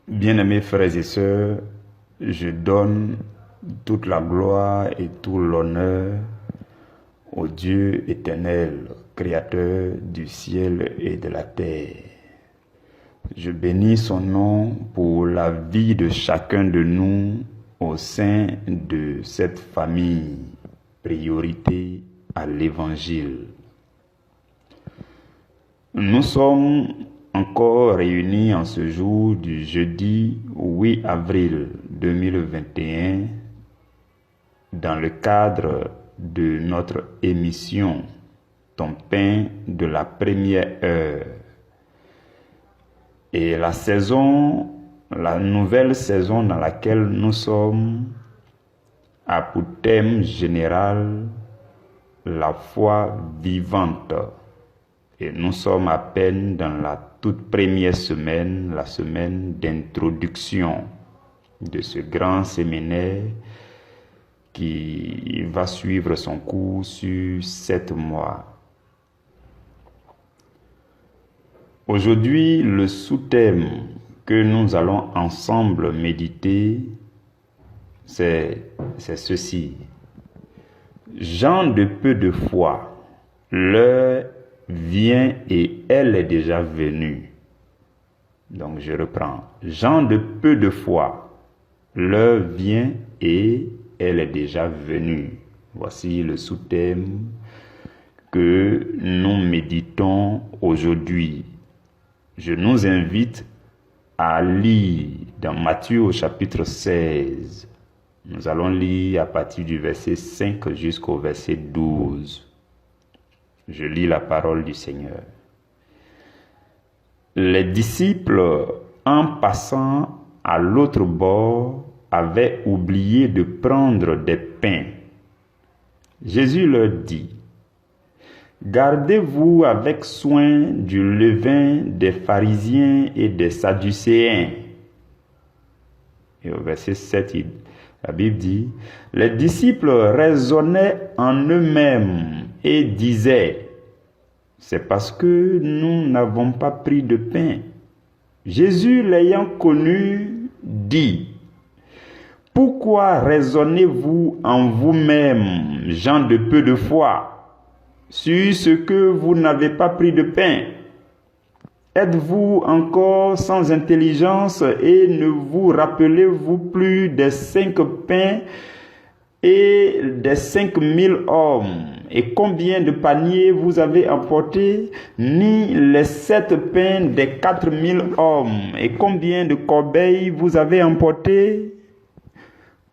Bien-aimés frères et sœurs, je donne toute la gloire et tout l'honneur au Dieu éternel, créateur du ciel et de la terre. Je bénis son nom pour la vie de chacun de nous au sein de cette famille. Priorité à l'Évangile. Nous sommes encore réunis en ce jour du jeudi 8 avril 2021 dans le cadre de notre émission Ton pain de la première heure. Et la nouvelle saison dans laquelle nous sommes a pour thème général la foi vivante. Et nous sommes à peine dans la toute première semaine, la semaine d'introduction de ce grand séminaire qui va suivre son cours sur 7 mois. Aujourd'hui, le sous-thème que nous allons ensemble méditer, c'est ceci. Gens de peu de foi, l'heure vient et elle est déjà venue. Donc je reprends. Gens de peu de foi, l'heure vient et elle est déjà venue. Voici le sous-thème que nous méditons aujourd'hui. Je nous invite à lire dans Matthieu au chapitre 16. Nous allons lire à partir du verset 5 jusqu'au verset 12. Je lis la parole du Seigneur. Les disciples, en passant à l'autre bord, avaient oublié de prendre des pains. Jésus leur dit, « Gardez-vous avec soin du levain des pharisiens et des sadducéens. » Et au verset 7, la Bible dit, « Les disciples raisonnaient en eux-mêmes et disaient, « C'est parce que nous n'avons pas pris de pain. » Jésus, l'ayant connu, dit, « Pourquoi raisonnez-vous en vous-même, gens de peu de foi, sur ce que vous n'avez pas pris de pain? Êtes-vous encore sans intelligence et ne vous rappelez-vous plus des 5 pains et des 5000 hommes, et combien de paniers vous avez emportés, ni les 7 pains des 4000 hommes, et combien de corbeilles vous avez emportés?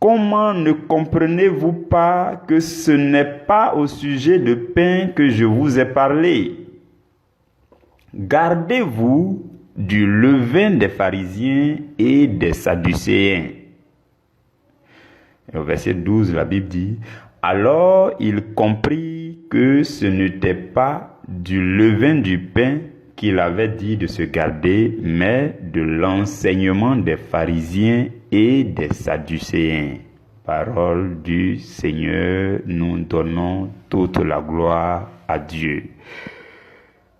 Comment ne comprenez-vous pas que ce n'est pas au sujet de pain que je vous ai parlé? Gardez-vous du levain des pharisiens et des sadducéens. » Et au verset 12, la Bible dit, « Alors il comprit que ce n'était pas du levain du pain qu'il avait dit de se garder, mais de l'enseignement des pharisiens et des sadducéens. » Parole du Seigneur, nous donnons toute la gloire à Dieu.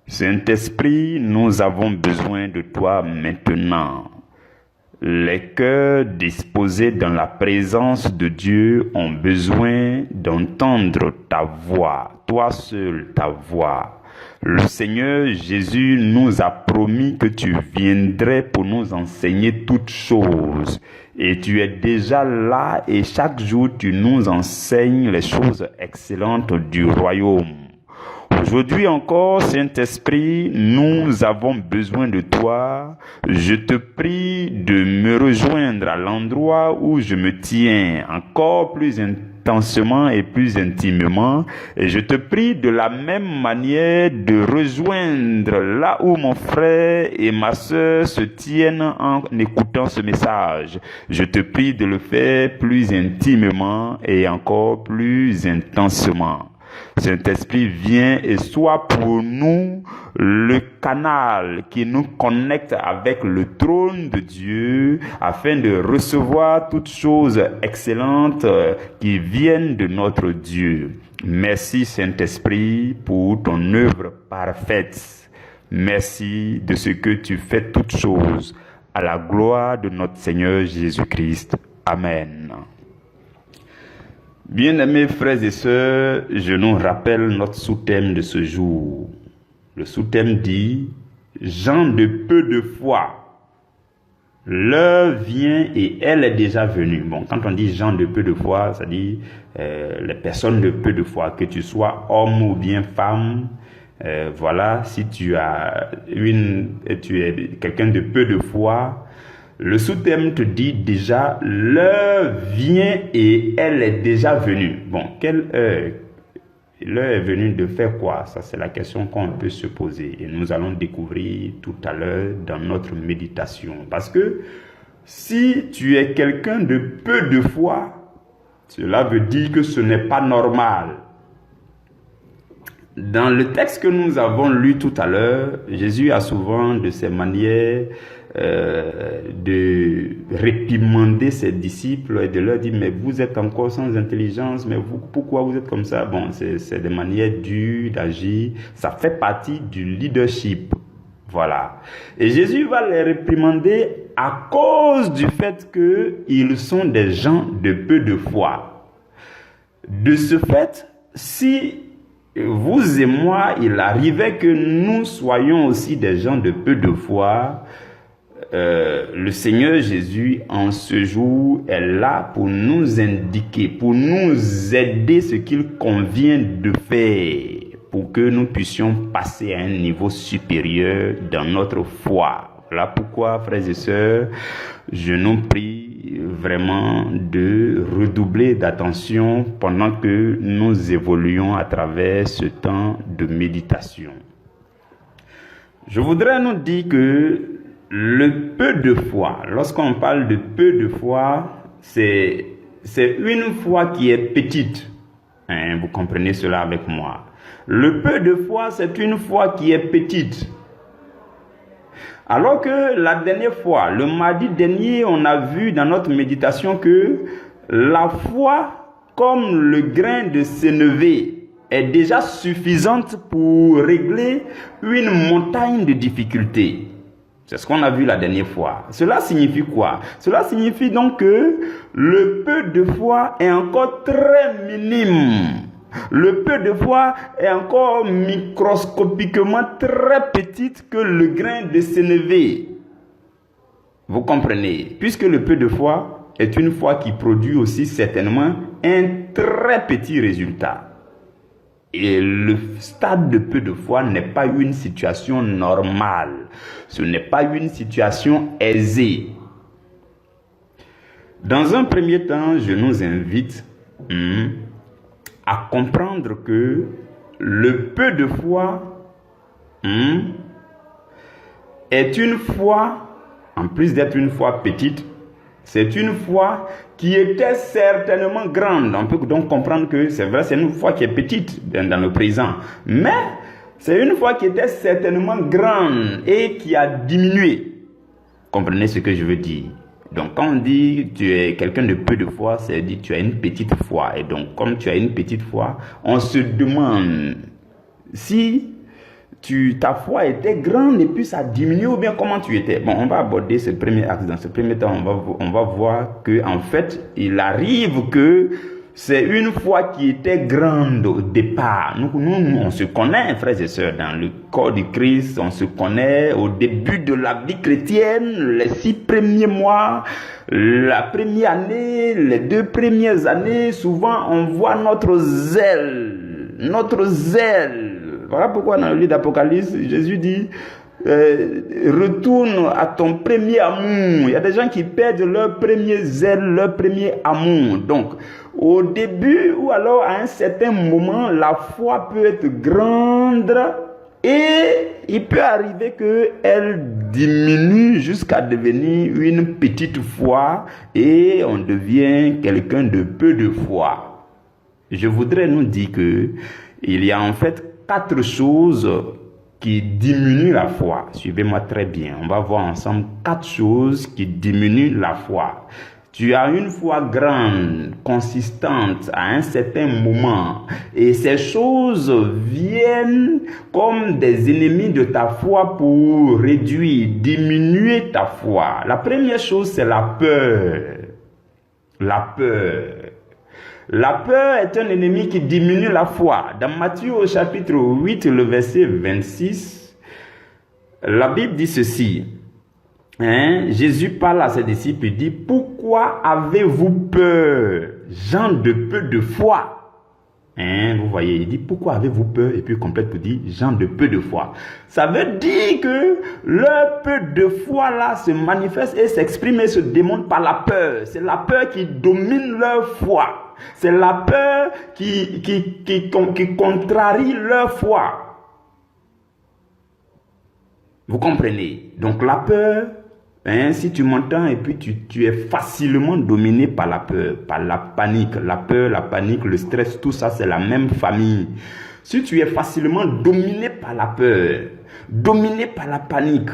Saint-Esprit, nous avons besoin de toi maintenant. Les cœurs disposés dans la présence de Dieu ont besoin d'entendre ta voix, toi seul ta voix. Le Seigneur Jésus nous a promis que tu viendrais pour nous enseigner toutes choses. Et tu es déjà là et chaque jour tu nous enseignes les choses excellentes du royaume. Aujourd'hui encore, Saint-Esprit, nous avons besoin de toi. Je te prie de me rejoindre à l'endroit où je me tiens encore plus intensément et plus intimement. Et je te prie de la même manière de rejoindre là où mon frère et ma sœur se tiennent en écoutant ce message. Je te prie de le faire plus intimement et encore plus intensément. Saint-Esprit, viens et sois pour nous le canal qui nous connecte avec le trône de Dieu afin de recevoir toutes choses excellentes qui viennent de notre Dieu. Merci Saint-Esprit pour ton œuvre parfaite. Merci de ce que tu fais toutes choses à la gloire de notre Seigneur Jésus-Christ. Amen. Bien-aimés frères et sœurs, je nous rappelle notre sous-thème de ce jour. Le sous-thème dit « Gens de peu de foi ». L'heure vient et elle est déjà venue. Bon, quand on dit gens de peu de foi, ça dit les personnes de peu de foi, que tu sois homme ou bien femme. Voilà, si tu es quelqu'un de peu de foi, le sous-thème te dit déjà l'heure vient et elle est déjà venue. Bon, quelle heure? L'heure est venue de faire quoi? Ça, c'est la question qu'on peut se poser. Et nous allons découvrir tout à l'heure dans notre méditation. Parce que si tu es quelqu'un de peu de foi, cela veut dire que ce n'est pas normal. Dans le texte que nous avons lu tout à l'heure, Jésus a souvent de ces manières de réprimander ses disciples et de leur dire mais vous êtes encore sans intelligence, mais vous, pourquoi vous êtes comme ça? Bon, c'est des manières dures d'agir, ça fait partie du leadership. Voilà. Et Jésus va les réprimander à cause du fait qu'ils sont des gens de peu de foi. De ce fait, si vous et moi, il arrivait que nous soyons aussi des gens de peu de foi, le Seigneur Jésus, en ce jour, est là pour nous indiquer, pour nous aider ce qu'il convient de faire, pour que nous puissions passer à un niveau supérieur dans notre foi. Voilà pourquoi, frères et sœurs, je nous prie vraiment de redoubler d'attention pendant que nous évoluons à travers ce temps de méditation. Je voudrais nous dire que le peu de foi, lorsqu'on parle de peu de foi, c'est une foi qui est petite. Vous comprenez cela avec moi. Le peu de foi, c'est une foi qui est petite. Alors que la dernière fois, le mardi dernier, on a vu dans notre méditation que la foi, comme le grain de sénévé, est déjà suffisante pour régler une montagne de difficultés. C'est ce qu'on a vu la dernière fois. Cela signifie quoi? Cela signifie donc que le peu de foi est encore très minime. Le peu de foi est encore microscopiquement très petite que le grain de sénévé. Vous comprenez? Puisque le peu de foi est une foi qui produit aussi certainement un très petit résultat. Et le stade de peu de foi n'est pas une situation normale. Ce n'est pas une situation aisée. Dans un premier temps, je nous invite à comprendre que le peu de foi est une foi, en plus d'être une foi petite, c'est une foi qui était certainement grande. On peut donc comprendre que c'est vrai, c'est une foi qui est petite dans le présent. Mais c'est une foi qui était certainement grande et qui a diminué. Comprenez ce que je veux dire? Donc quand on dit tu es quelqu'un de peu de foi, c'est dire tu as une petite foi. Et donc comme tu as une petite foi, on se demande si ta foi était grande et puis ça diminue ou bien comment tu étais. Bon, on va aborder ce premier axe. Dans ce premier temps, on va voir que en fait, il arrive que c'est une foi qui était grande au départ. Nous, on se connaît, frères et sœurs, dans le corps du Christ, on se connaît au début de la vie chrétienne, les 6 premiers mois, la première année, les 2 premières années, souvent on voit notre zèle. Voilà pourquoi dans le livre d'Apocalypse, Jésus dit retourne à ton premier amour. Il y a des gens qui perdent leur premier zèle, leur premier amour. Donc, au début ou alors à un certain moment, la foi peut être grande et il peut arriver qu'elle diminue jusqu'à devenir une petite foi et on devient quelqu'un de peu de foi. Je voudrais nous dire que il y a en fait 4 choses qui diminuent la foi. Suivez-moi très bien. On va voir ensemble 4 choses qui diminuent la foi. Tu as une foi grande, consistante à un certain moment. Et ces choses viennent comme des ennemis de ta foi pour réduire, diminuer ta foi. La première chose, c'est la peur. La peur. La peur est un ennemi qui diminue la foi. Dans Matthieu au chapitre 8, le verset 26, la Bible dit ceci. Jésus parle à ses disciples et dit, pourquoi avez-vous peur, gens de peu de foi? Vous voyez, il dit, pourquoi avez-vous peur? Et puis il complète pour dire, gens de peu de foi. Ça veut dire que leur peu de foi là se manifeste et s'exprime et se démontre par la peur. C'est la peur qui domine leur foi. C'est la peur qui contrarie leur foi. Vous comprenez? Donc la peur, si tu m'entends et puis tu es facilement dominé par la peur, par la panique. La peur, la panique, le stress, tout ça c'est la même famille. Si tu es facilement dominé par la peur, dominé par la panique,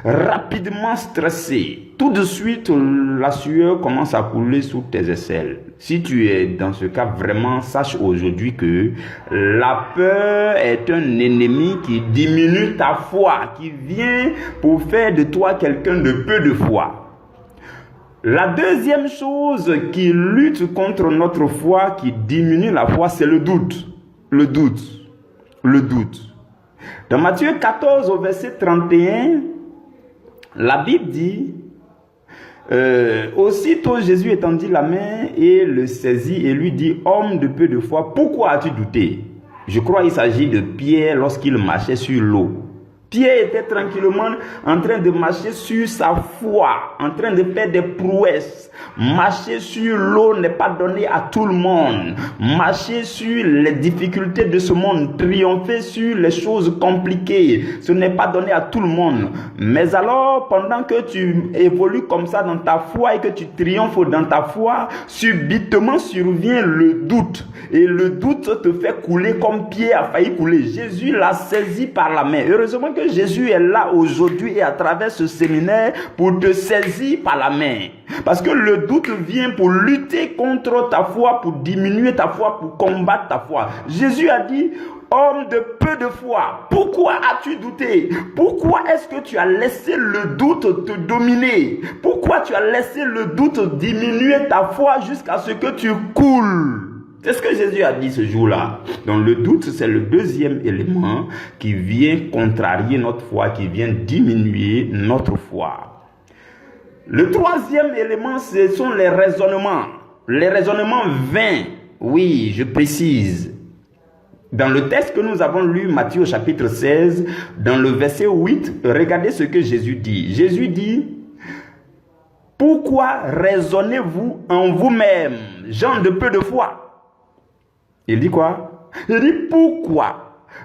rapidement stressé, tout de suite la sueur commence à couler sous tes aisselles. Si tu es dans ce cas, vraiment sache aujourd'hui que la peur est un ennemi qui diminue ta foi, qui vient pour faire de toi quelqu'un de peu de foi. La deuxième chose qui lutte contre notre foi, qui diminue la foi, c'est le doute. Le doute. Le doute. Dans Matthieu 14 au verset 31, la Bible dit, aussitôt Jésus étendit la main et le saisit et lui dit, homme de peu de foi, pourquoi as-tu douté? Je crois qu'il s'agit de Pierre lorsqu'il marchait sur l'eau. Pierre était tranquillement en train de marcher sur sa foi, en train de faire des prouesses. Marcher sur l'eau n'est pas donné à tout le monde. Marcher sur les difficultés de ce monde, triompher sur les choses compliquées, ce n'est pas donné à tout le monde. Mais alors, pendant que tu évolues comme ça dans ta foi et que tu triomphes dans ta foi, subitement survient le doute. Et le doute te fait couler comme Pierre a failli couler. Jésus l'a saisi par la main. Heureusement que Jésus est là aujourd'hui et à travers ce séminaire pour te saisir par la main. Parce que le doute vient pour lutter contre ta foi, pour diminuer ta foi, pour combattre ta foi. Jésus a dit, homme de peu de foi, pourquoi as-tu douté? Pourquoi est-ce que tu as laissé le doute te dominer? Pourquoi tu as laissé le doute diminuer ta foi jusqu'à ce que tu coules? C'est ce que Jésus a dit ce jour-là. Donc le doute, c'est le deuxième élément qui vient contrarier notre foi, qui vient diminuer notre foi. Le troisième élément, ce sont les raisonnements. Les raisonnements vains. Oui, je précise. Dans le texte que nous avons lu, Matthieu chapitre 16, dans le verset 8, regardez ce que Jésus dit. Jésus dit, « Pourquoi raisonnez-vous en vous-même, gens de peu de foi ?» Il dit quoi? Il dit pourquoi?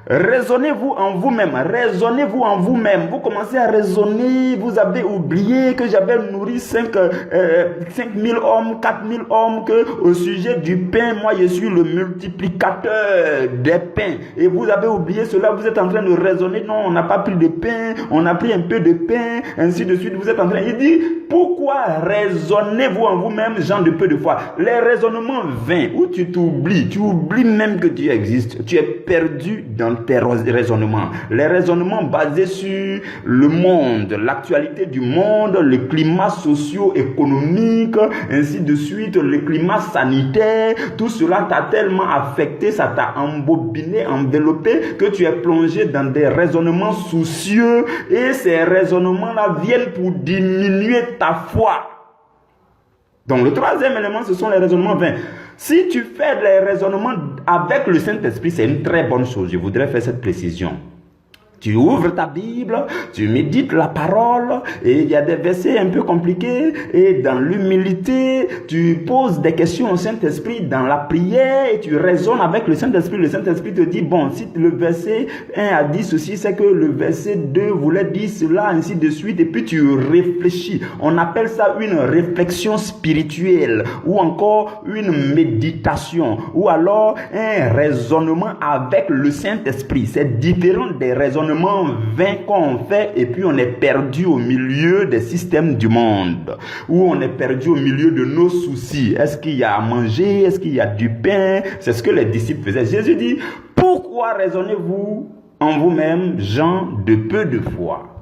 Raisonnez-vous en vous-même, raisonnez-vous en vous-même. Vous commencez à raisonner, vous avez oublié que j'avais nourri 5 000 hommes, 4 000 hommes, que au sujet du pain, moi je suis le multiplicateur des pains. Et vous avez oublié cela, vous êtes en train de raisonner, non, on n'a pas pris de pain, on a pris un peu de pain, ainsi de suite. Vous êtes en train, il dit, pourquoi raisonnez-vous en vous-même, gens de peu de foi? Les raisonnements vains, où tu t'oublies, tu oublies même que tu existes, tu es perdu dans tes raisonnements. Les raisonnements basés sur le monde, l'actualité du monde, le climat socio-économique, ainsi de suite, le climat sanitaire, tout cela t'a tellement affecté, ça t'a embobiné, enveloppé, que tu es plongé dans des raisonnements soucieux et ces raisonnements-là viennent pour diminuer ta foi. Donc le troisième élément, ce sont les raisonnements vains. Si tu fais les raisonnements avec le Saint-Esprit, c'est une très bonne chose. Je voudrais faire cette précision. Tu ouvres ta Bible, tu médites la parole, et il y a des versets un peu compliqués, et dans l'humilité, tu poses des questions au Saint-Esprit dans la prière, et tu raisonnes avec le Saint-Esprit. Le Saint-Esprit te dit, bon, si le verset 1 a dit ceci, c'est que le verset 2 voulait dire cela, ainsi de suite, et puis tu réfléchis. On appelle ça une réflexion spirituelle, ou encore une méditation, ou alors un raisonnement avec le Saint-Esprit. C'est différent des raisonnements raisonnements vains qu'on fait et puis on est perdu au milieu des systèmes du monde, où on est perdu au milieu de nos soucis. Est-ce qu'il y a à manger? Est-ce qu'il y a du pain? C'est ce que les disciples faisaient. Jésus dit, pourquoi raisonnez-vous en vous-même, gens de peu de foi?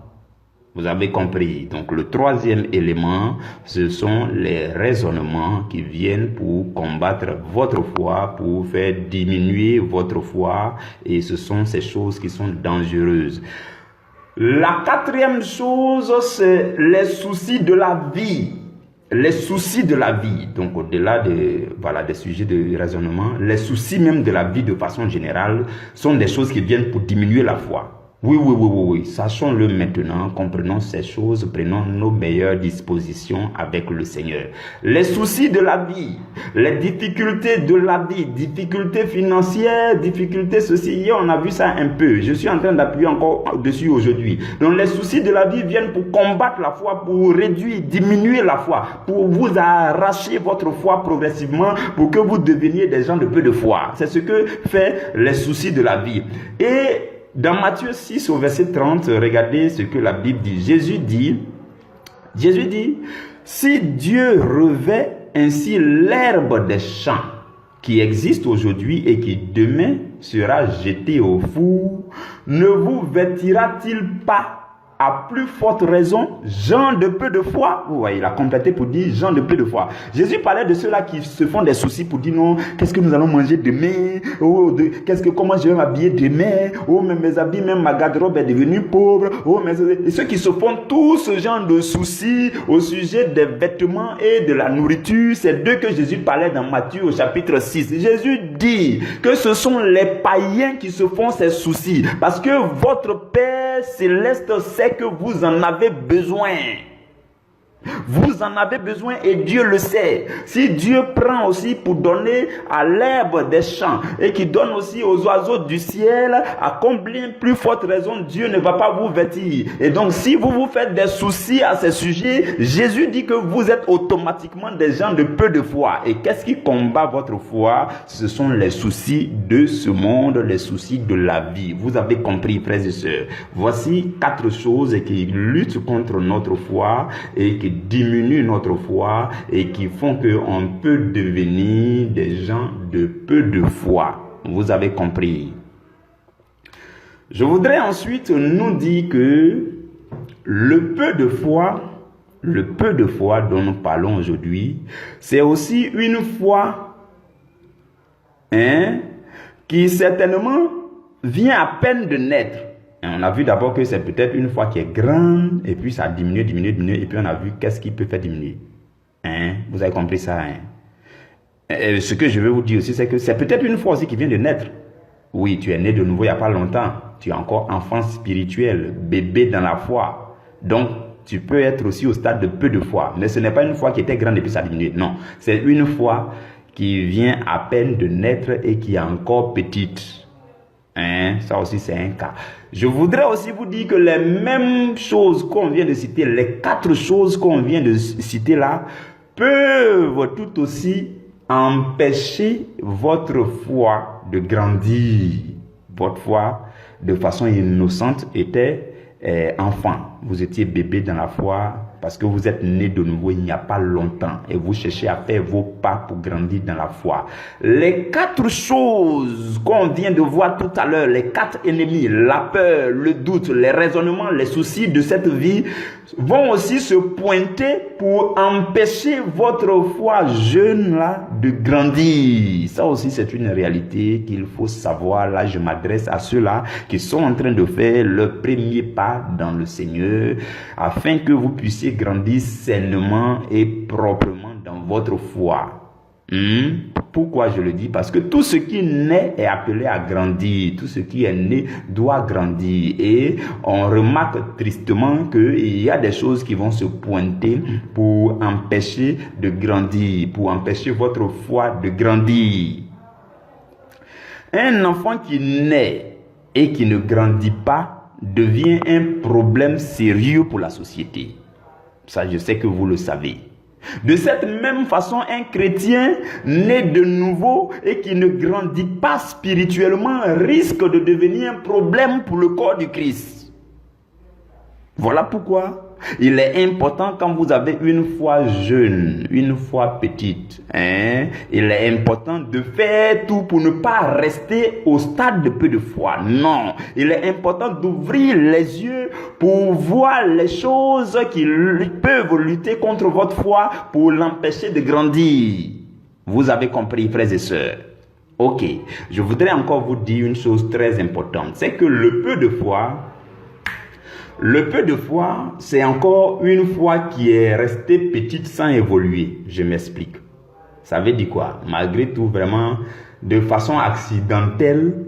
Vous avez compris. Donc le troisième élément, ce sont les raisonnements qui viennent pour combattre votre foi, pour faire diminuer votre foi, et ce sont ces choses qui sont dangereuses. La quatrième chose, c'est les soucis de la vie. Les soucis de la vie, donc au-delà des sujets de raisonnement, les soucis même de la vie de façon générale sont des choses qui viennent pour diminuer la foi. Oui, sachons-le maintenant, comprenons ces choses, prenons nos meilleures dispositions avec le Seigneur. Les soucis de la vie, les difficultés de la vie, difficultés financières, difficultés ceci, on a vu ça un peu. Je suis en train d'appuyer encore dessus aujourd'hui. Donc les soucis de la vie viennent pour combattre la foi, pour réduire, diminuer la foi, pour vous arracher votre foi progressivement, pour que vous deveniez des gens de peu de foi. C'est ce que fait les soucis de la vie. Et dans Matthieu 6 au verset 30, regardez ce que la Bible dit. Jésus dit, si Dieu revêt ainsi l'herbe des champs qui existe aujourd'hui et qui demain sera jetée au four, ne vous vêtira-t-il pas à plus forte raison, gens de peu de foi? Vous voyez, il a complété pour dire gens de peu de foi. Jésus parlait de ceux-là qui se font des soucis pour dire non, qu'est-ce que nous allons manger demain? Comment je vais m'habiller demain? Oh, mais mes habits, même ma garde-robe est devenue pauvre. Oh, mais et ceux qui se font tout ce genre de soucis au sujet des vêtements et de la nourriture, c'est d'eux que Jésus parlait dans Matthieu au chapitre 6. Jésus dit que ce sont les païens qui se font ces soucis parce que votre Père céleste sait que vous en avez besoin. Vous en avez besoin et Dieu le sait. Si Dieu prend aussi pour donner à l'herbe des champs et qui donne aussi aux oiseaux du ciel, à combien plus forte raison Dieu ne va pas vous vêtir? Et donc si vous vous faites des soucis à ces sujets, Jésus dit que vous êtes automatiquement des gens de peu de foi. Et qu'est-ce qui combat votre foi? Ce sont les soucis de ce monde, les soucis de la vie. Vous avez compris, frères et sœurs. Voici 4 choses qui luttent contre notre foi et qui diminuent notre foi et qui font qu'on peut devenir des gens de peu de foi. Vous avez compris. Je voudrais ensuite nous dire que le peu de foi dont nous parlons aujourd'hui, c'est aussi une foi qui certainement vient à peine de naître. On a vu d'abord que c'est peut-être une foi qui est grande, et puis ça diminue, et puis on a vu qu'est-ce qui peut faire diminuer. Vous avez compris ça, Et ce que je veux vous dire aussi, c'est que c'est peut-être une foi aussi qui vient de naître. Oui, tu es né de nouveau il n'y a pas longtemps. Tu es encore enfant spirituel, bébé dans la foi. Donc, tu peux être aussi au stade de peu de foi. Mais ce n'est pas une foi qui était grande et puis ça diminue. Non, c'est une foi qui vient à peine de naître et qui est encore petite. Ça aussi c'est un cas. Je voudrais aussi vous dire que les mêmes choses qu'on vient de citer, les 4 choses qu'on vient de citer là, peuvent tout aussi empêcher votre foi de grandir. Votre foi, de façon innocente, était enfant. Vous étiez bébé dans la foi parce que vous êtes né de nouveau il n'y a pas longtemps et vous cherchez à faire vos pas pour grandir dans la foi. Les 4 choses qu'on vient de voir tout à l'heure, les 4 ennemis, la peur, le doute, les raisonnements, les soucis de cette vie vont aussi se pointer pour empêcher votre foi jeune là de grandir. Ça aussi c'est une réalité qu'il faut savoir. Là je m'adresse à ceux-là qui sont en train de faire le premier pas dans le Seigneur afin que vous puissiez grandir sainement et proprement dans votre foi. Pourquoi je le dis? Parce que tout ce qui naît est appelé à grandir. Tout ce qui est né doit grandir. Et on remarque tristement qu'il y a des choses qui vont se pointer pour empêcher de grandir, pour empêcher votre foi de grandir. Un enfant qui naît et qui ne grandit pas devient un problème sérieux pour la société. Ça, je sais que vous le savez. De cette même façon, un chrétien né de nouveau et qui ne grandit pas spirituellement risque de devenir un problème pour le corps du Christ. Voilà pourquoi il est important, quand vous avez une foi jeune, une foi petite, il est important de faire tout pour ne pas rester au stade de peu de foi. Non, il est important d'ouvrir les yeux pour voir les choses qui peuvent lutter contre votre foi pour l'empêcher de grandir. Vous avez compris, frères et sœurs? Ok, je voudrais encore vous dire une chose très importante, c'est que le peu de foi, c'est encore une foi qui est restée petite sans évoluer. Je m'explique. Ça veut dire quoi? Malgré tout, vraiment, de façon accidentelle,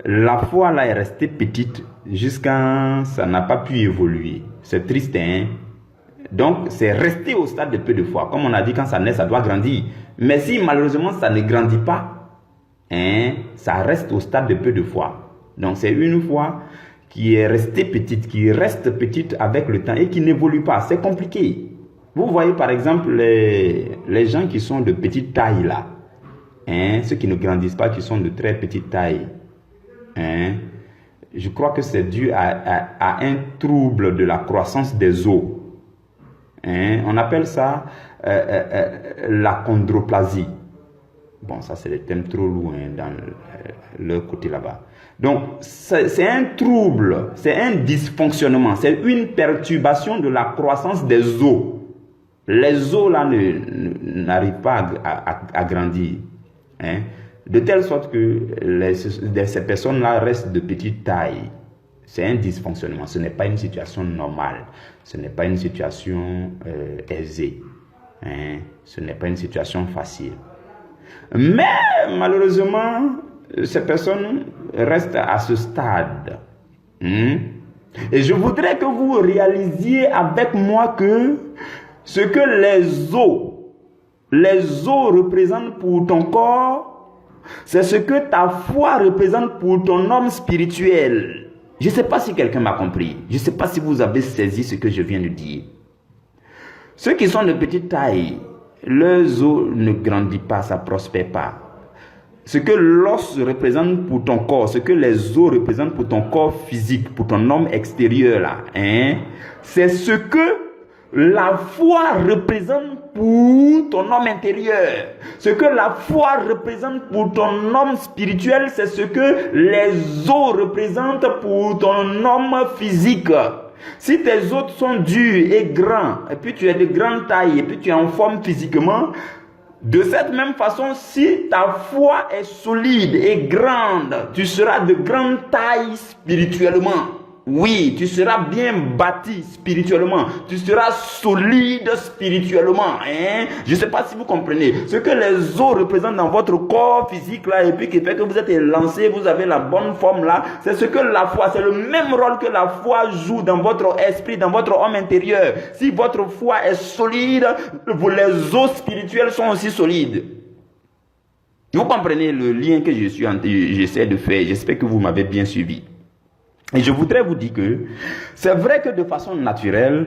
la foi là est restée petite jusqu'à ça n'a pas pu évoluer. C'est triste, Donc, c'est resté au stade de peu de foi. Comme on a dit, quand ça naît, ça doit grandir. Mais si malheureusement ça ne grandit pas, ça reste au stade de peu de foi. Donc, c'est une foi qui est restée petite, qui reste petite avec le temps et qui n'évolue pas. C'est compliqué. Vous voyez, par exemple, les gens qui sont de petite taille là, ceux qui ne grandissent pas, qui sont de très petite taille, je crois que c'est dû à un trouble de la croissance des os. On appelle ça la chondroplasie. Bon, ça c'est des thèmes trop loin dans le côté là-bas. Donc, c'est un trouble, c'est un dysfonctionnement, c'est une perturbation de la croissance des os. Les os là n'arrivent pas à grandir. De telle sorte que ces personnes-là restent de petite taille. C'est un dysfonctionnement, ce n'est pas une situation normale, ce n'est pas une situation aisée, ce n'est pas une situation facile. Mais malheureusement, ces personnes restent à ce stade. Et je voudrais que vous réalisiez avec moi que ce que les os représentent pour ton corps, c'est ce que ta foi représente pour ton homme spirituel. Je ne sais pas si quelqu'un m'a compris. Je ne sais pas si vous avez saisi ce que je viens de dire. Ceux qui sont de petite taille, leurs os ne grandissent pas, ça ne prospère pas. Ce que l'os représente pour ton corps, ce que les os représentent pour ton corps physique, pour ton homme extérieur là, c'est ce que la foi représente pour ton homme intérieur. Ce que la foi représente pour ton homme spirituel, c'est ce que les os représentent pour ton homme physique. Si tes os sont durs et grands, et puis tu es de grande taille, et puis tu es en forme physiquement, de cette même façon, si ta foi est solide et grande, tu seras de grande taille spirituellement. Oui, tu seras bien bâti spirituellement. Tu seras solide spirituellement. Je ne sais pas si vous comprenez. Ce que les os représentent dans votre corps physique là, et puis qui fait que vous êtes élancé, vous avez la bonne forme là, c'est ce que la foi, c'est le même rôle que la foi joue dans votre esprit, dans votre homme intérieur. Si votre foi est solide, les os spirituels sont aussi solides. Vous comprenez le lien que j'essaie de faire. J'espère que vous m'avez bien suivi. Et je voudrais vous dire que c'est vrai que de façon naturelle,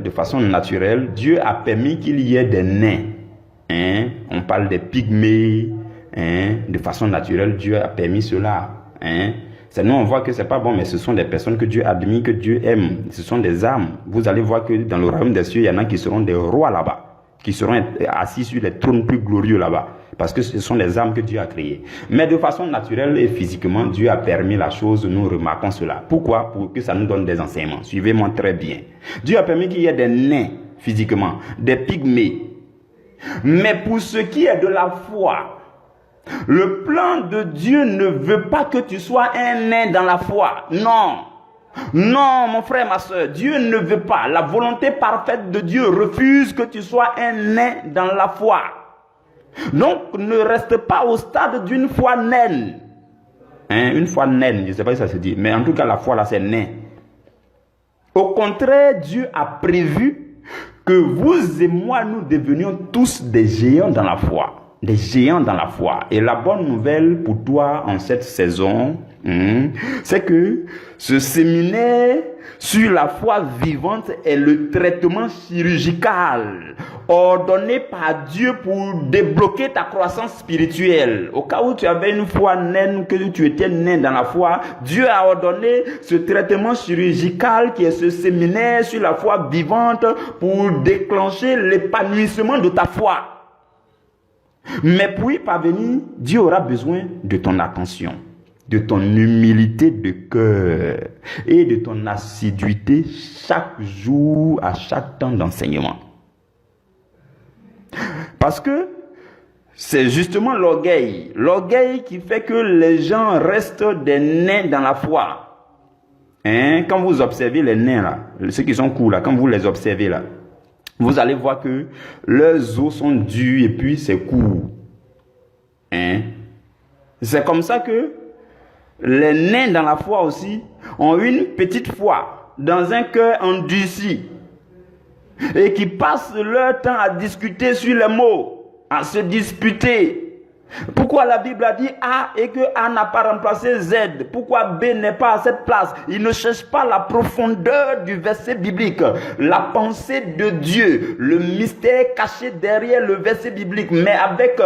Dieu a permis qu'il y ait des nains. On parle des pygmées. De façon naturelle, Dieu a permis cela. C'est nous, on voit que c'est pas bon, mais ce sont des personnes que Dieu admire, que Dieu aime. Ce sont des âmes. Vous allez voir que dans le royaume des cieux, il y en a qui seront des rois là-bas, qui seront assis sur les trônes plus glorieux là-bas. Parce que ce sont les âmes que Dieu a créées. Mais de façon naturelle et physiquement, Dieu a permis la chose, nous remarquons cela. Pourquoi? Pour que ça nous donne des enseignements. Suivez-moi très bien. Dieu a permis qu'il y ait des nains physiquement, des pygmées. Mais pour ce qui est de la foi, le plan de Dieu ne veut pas que tu sois un nain dans la foi. Non. Non, mon frère, ma soeur, Dieu ne veut pas. La volonté parfaite de Dieu refuse que tu sois un nain dans la foi. Donc, ne reste pas au stade d'une foi naine. Une foi naine, je ne sais pas si ça se dit, mais en tout cas, la foi là, c'est nain. Au contraire, Dieu a prévu que vous et moi, nous devenions tous des géants dans la foi. Des géants dans la foi. Et la bonne nouvelle pour toi en cette saison, c'est que ce séminaire sur la foi vivante est le traitement chirurgical ordonné par Dieu pour débloquer ta croissance spirituelle. Au cas où tu avais une foi naine, que tu étais nain dans la foi, Dieu a ordonné ce traitement chirurgical qui est ce séminaire sur la foi vivante pour déclencher l'épanouissement de ta foi. Mais pour y parvenir, Dieu aura besoin de ton attention, de ton humilité de cœur et de ton assiduité chaque jour, à chaque temps d'enseignement. Parce que c'est justement l'orgueil qui fait que les gens restent des nains dans la foi. Quand vous observez les nains là, ceux qui sont courts là, quand vous les observez là, vous allez voir que leurs os sont durs et puis c'est court. C'est comme ça que les nains dans la foi aussi ont une petite foi dans un cœur endurci et qui passent leur temps à discuter sur les mots, à se disputer. Pourquoi la Bible a dit A et que A n'a pas remplacé Z? Pourquoi B n'est pas à cette place? Il ne cherche pas la profondeur du verset biblique, la pensée de Dieu, le mystère caché derrière le verset biblique. Mais avec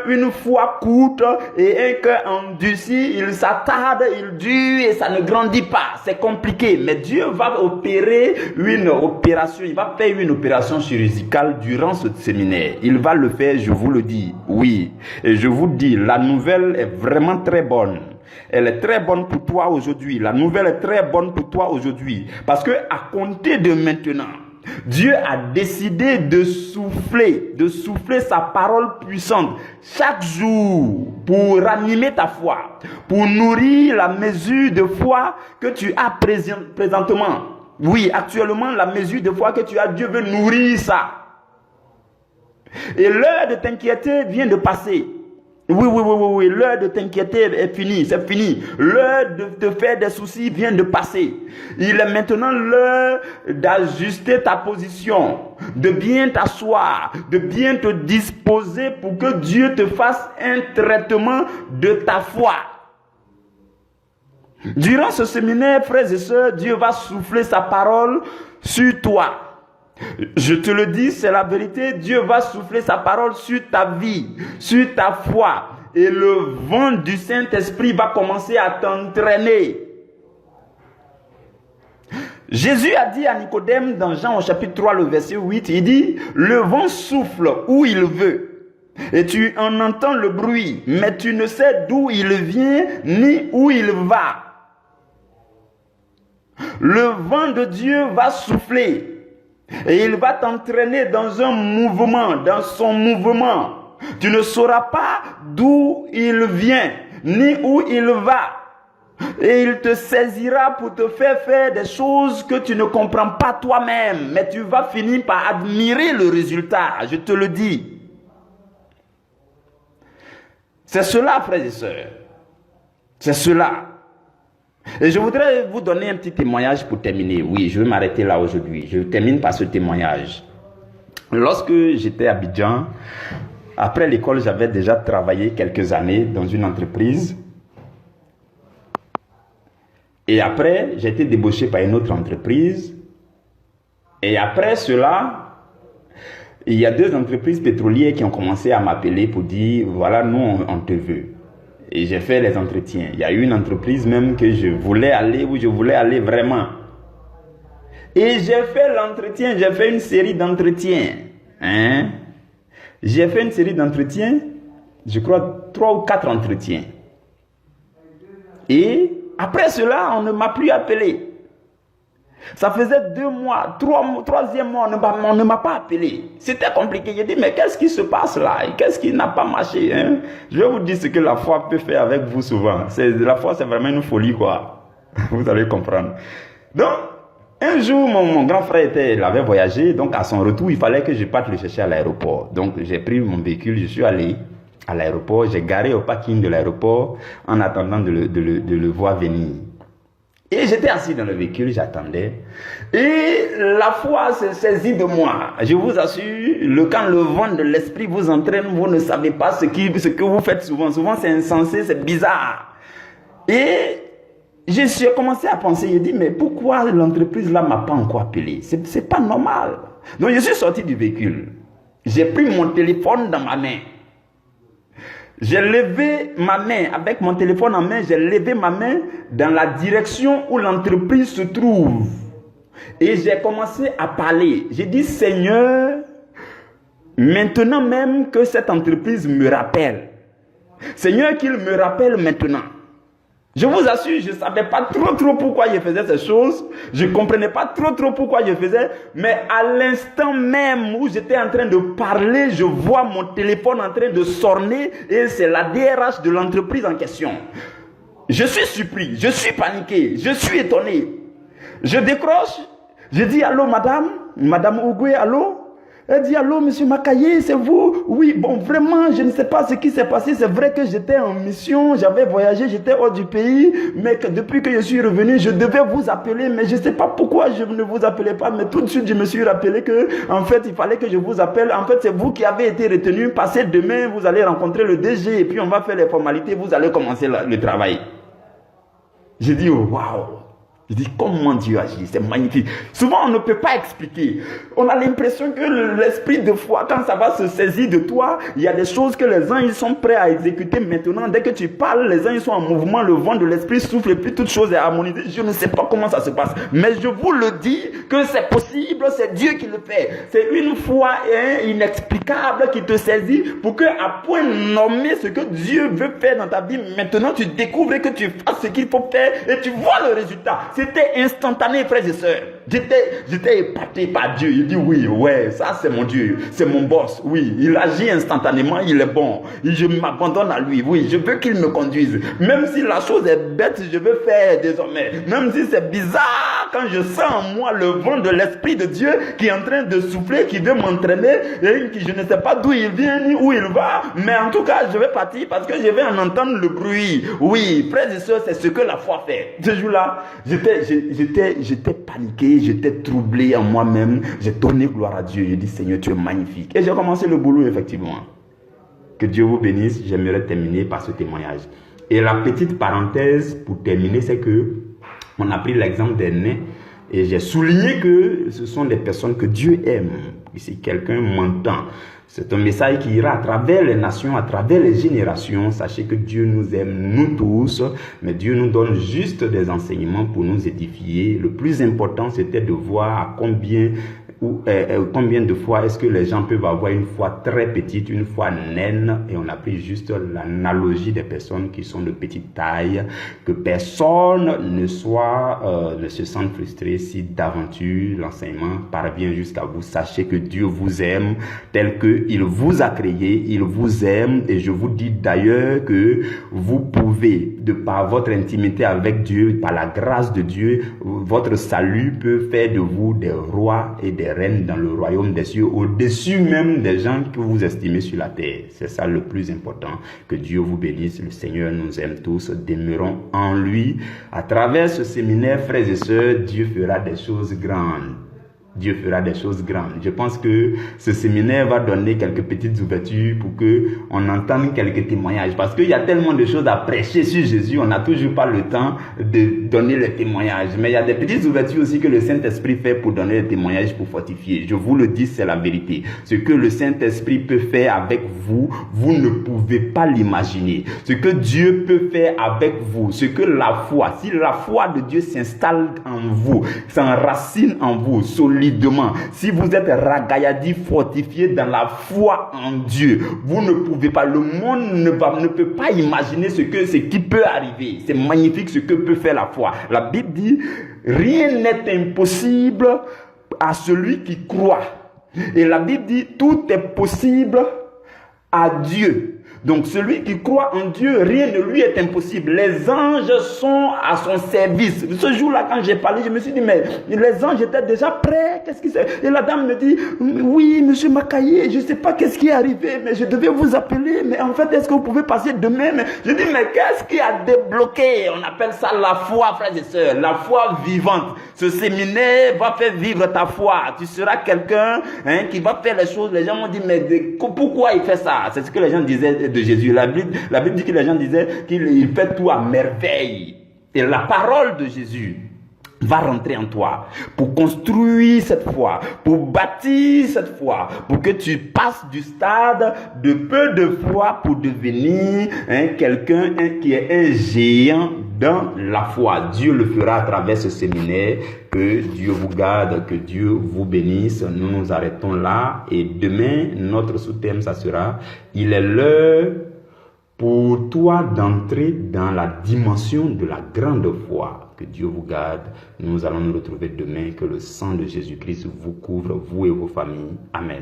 une foi courte et un cœur endurci, il s'attarde, il dure et ça ne grandit pas. C'est compliqué. Mais Dieu va opérer une opération, il va faire une opération chirurgicale durant ce séminaire. Il va le faire, je vous le dis, oui. Et je vous dis, la nouvelle est vraiment très bonne. Elle est très bonne pour toi aujourd'hui. La nouvelle est très bonne pour toi aujourd'hui. Parce que à compter de maintenant, Dieu a décidé de souffler sa parole puissante chaque jour pour ranimer ta foi, pour nourrir la mesure de foi que tu as présentement. Oui, actuellement, la mesure de foi que tu as, Dieu veut nourrir ça. Et l'heure de t'inquiéter vient de passer. Oui, l'heure de t'inquiéter est finie, c'est fini. L'heure de te faire des soucis vient de passer. Il est maintenant l'heure d'ajuster ta position, de bien t'asseoir, de bien te disposer pour que Dieu te fasse un traitement de ta foi. Durant ce séminaire, frères et sœurs, Dieu va souffler sa parole sur toi. Je te le dis, c'est la vérité. Dieu va souffler sa parole sur ta vie, sur ta foi. Et le vent du Saint-Esprit va commencer à t'entraîner. Jésus a dit à Nicodème dans Jean au chapitre 3, le verset 8, il dit, le vent souffle où il veut. Et tu en entends le bruit, mais tu ne sais d'où il vient ni où il va. Le vent de Dieu va souffler. Et il va t'entraîner dans un mouvement, dans son mouvement. Tu ne sauras pas d'où il vient, ni où il va. Et il te saisira pour te faire des choses que tu ne comprends pas toi-même. Mais tu vas finir par admirer le résultat, je te le dis. C'est cela, frères et sœurs. C'est cela. Et je voudrais vous donner un petit témoignage pour terminer. Oui, je vais m'arrêter là aujourd'hui. Je termine par ce témoignage. Lorsque j'étais à Abidjan, après l'école, j'avais déjà travaillé quelques années dans une entreprise. Et après, j'ai été débauché par une autre entreprise. Et après cela, il y a 2 entreprises pétrolières qui ont commencé à m'appeler pour dire, voilà, nous, on te veut. Et j'ai fait les entretiens. Il y a eu une entreprise même que je voulais aller, où je voulais aller vraiment. Et j'ai fait l'entretien, j'ai fait une série d'entretiens. J'ai fait une série d'entretiens, je crois 3 ou 4 entretiens. Et après cela, on ne m'a plus appelé. Ça faisait 2 mois, 3e mois, on ne m'a pas appelé. C'était compliqué. J'ai dit, mais qu'est-ce qui se passe là? Qu'est-ce qui n'a pas marché? Je vais vous dire ce que la foi peut faire avec vous souvent. La foi, c'est vraiment une folie, quoi. Vous allez comprendre. Donc, un jour, mon grand frère il avait voyagé. Donc, à son retour, il fallait que je parte le chercher à l'aéroport. Donc, j'ai pris mon véhicule, je suis allé à l'aéroport. J'ai garé au parking de l'aéroport en attendant de le voir venir. Et j'étais assis dans le véhicule, j'attendais. Et la foi se saisit de moi. Je vous assure, quand le vent de l'esprit vous entraîne, vous ne savez pas ce que vous faites souvent. Souvent, c'est insensé, c'est bizarre. Et J'ai commencé à penser, j'ai dit, mais pourquoi l'entreprise là m'a pas encore appelé? C'est pas normal. Donc je suis sorti du véhicule. J'ai pris mon téléphone dans ma main. J'ai levé ma main, avec mon téléphone en main, j'ai levé ma main dans la direction où l'entreprise se trouve. Et j'ai commencé à parler. J'ai dit, Seigneur, maintenant même que cette entreprise me rappelle. Seigneur, qu'il me rappelle maintenant. Je vous assure, je ne savais pas trop pourquoi je faisais ces choses. Je ne comprenais pas trop pourquoi je faisais. Mais à l'instant même où j'étais en train de parler, je vois mon téléphone en train de sonner et c'est la DRH de l'entreprise en question. Je suis surpris, je suis paniqué, je suis étonné. Je décroche, je dis allô madame Ougoué, allô? Elle dit allô monsieur Makaye, c'est vous? Oui, bon vraiment je ne sais pas ce qui s'est passé. C'est vrai que j'étais en mission, j'avais voyagé, j'étais hors du pays. Mais que depuis que je suis revenu, je devais vous appeler. Mais je ne sais pas pourquoi je ne vous appelais pas. Mais tout de suite je me suis rappelé que en fait il fallait que je vous appelle. En fait c'est vous qui avez été retenu. Passez demain, vous allez rencontrer le DG. Et puis on va faire les formalités, vous allez commencer le travail. J'ai dit oh, waouh. Je dis, comment Dieu agit, c'est magnifique. Souvent, on ne peut pas expliquer. On a l'impression que l'esprit de foi, quand ça va se saisir de toi, il y a des choses que les uns, ils sont prêts à exécuter maintenant. Dès que tu parles, les uns, ils sont en mouvement, le vent de l'esprit souffle et puis toute chose est harmonisée. Je ne sais pas comment ça se passe. Mais je vous le dis que c'est possible, c'est Dieu qui le fait. C'est une foi inexplicable qui te saisit pour que, à point nommé ce que Dieu veut faire dans ta vie, maintenant tu découvres que tu fasses ce qu'il faut faire et tu vois le résultat. C'était instantané, frères et sœurs. J'étais épaté par Dieu. Il dit oui, ouais, ça c'est mon Dieu, c'est mon boss. Oui, il agit instantanément, il est bon. Je m'abandonne à lui. Oui, je veux qu'il me conduise. Même si la chose est bête, je veux faire désormais. Même si c'est bizarre, quand je sens en moi le vent de l'Esprit de Dieu qui est en train de souffler, qui veut m'entraîner, et qui je ne sais pas d'où il vient ni où il va, mais en tout cas, je vais partir parce que je vais en entendre le bruit. Oui, frères et sœurs, c'est ce que la foi fait. Ce jour-là, j'étais paniqué, j'étais troublé en moi-même. J'ai donné gloire à Dieu. J'ai dit, Seigneur, tu es magnifique. Et j'ai commencé le boulot, effectivement. Que Dieu vous bénisse. J'aimerais terminer par ce témoignage. Et la petite parenthèse pour terminer, c'est que on a pris l'exemple des nains. Et j'ai souligné que ce sont des personnes que Dieu aime. Si quelqu'un m'entend, c'est un message qui ira à travers les nations, à travers les générations. Sachez que Dieu nous aime, nous tous, mais Dieu nous donne juste des enseignements pour nous édifier. Le plus important, c'était de voir à combien de fois est-ce que les gens peuvent avoir une foi très petite, une foi naine, et on a pris juste l'analogie des personnes qui sont de petite taille, que personne ne se sente frustré si d'aventure l'enseignement parvient jusqu'à vous. Sachez que Dieu vous aime tel qu'il vous a créé, il vous aime, et je vous dis d'ailleurs que vous pouvez, de par votre intimité avec Dieu, par la grâce de Dieu, votre salut peut faire de vous des rois et des reines dans le royaume des cieux, au-dessus même des gens que vous estimez sur la terre. C'est ça le plus important. Que Dieu vous bénisse. Le Seigneur nous aime tous. Demeurons en lui. À travers ce séminaire, frères et sœurs, Dieu fera des choses grandes. Dieu fera des choses grandes. Je pense que ce séminaire va donner quelques petites ouvertures pour que on entende quelques témoignages. Parce qu'il y a tellement de choses à prêcher sur Jésus, on n'a toujours pas le temps de donner les témoignages. Mais il y a des petites ouvertures aussi que le Saint-Esprit fait pour donner les témoignages, pour fortifier. Je vous le dis, c'est la vérité. Ce que le Saint-Esprit peut faire avec vous, vous ne pouvez pas l'imaginer. Ce que Dieu peut faire avec vous, ce que la foi, si la foi de Dieu s'installe en vous, s'enracine en vous, solidement, si vous êtes ragaillardi, fortifié dans la foi en Dieu, vous ne pouvez pas, le monde ne peut pas imaginer ce qui peut arriver. C'est magnifique ce que peut faire la foi. La Bible dit, rien n'est impossible à celui qui croit. Et la Bible dit, tout est possible à Dieu. Donc celui qui croit en Dieu, rien ne lui est impossible. Les anges sont à son service. Ce jour-là, quand j'ai parlé, je me suis dit, mais les anges étaient déjà prêts. Qu'est-ce qui s'est... Et la dame me dit, oui, monsieur Makaye, je ne sais pas qu'est-ce qui est arrivé, mais je devais vous appeler. Mais en fait, est-ce que vous pouvez passer demain? Je dis, mais qu'est-ce qui a débloqué? On appelle ça la foi, frères et sœurs, la foi vivante. Ce séminaire va faire vivre ta foi. Tu seras quelqu'un qui va faire les choses. Les gens m'ont dit, mais pourquoi il fait ça? C'est ce que les gens disaient de Jésus. La Bible dit que les gens disaient qu'il fait tout à merveille. Et la parole de Jésus va rentrer en toi pour construire cette foi, pour bâtir cette foi, pour que tu passes du stade de peu de foi pour devenir quelqu'un qui est un géant dans la foi. Dieu le fera à travers ce séminaire. Que Dieu vous garde, que Dieu vous bénisse. Nous nous arrêtons là et demain, notre sous-thème, ça sera « Il est l'heure pour toi d'entrer dans la dimension de la grande foi ». Que Dieu vous garde. Nous allons nous retrouver demain. Que le sang de Jésus-Christ vous couvre, vous et vos familles. Amen.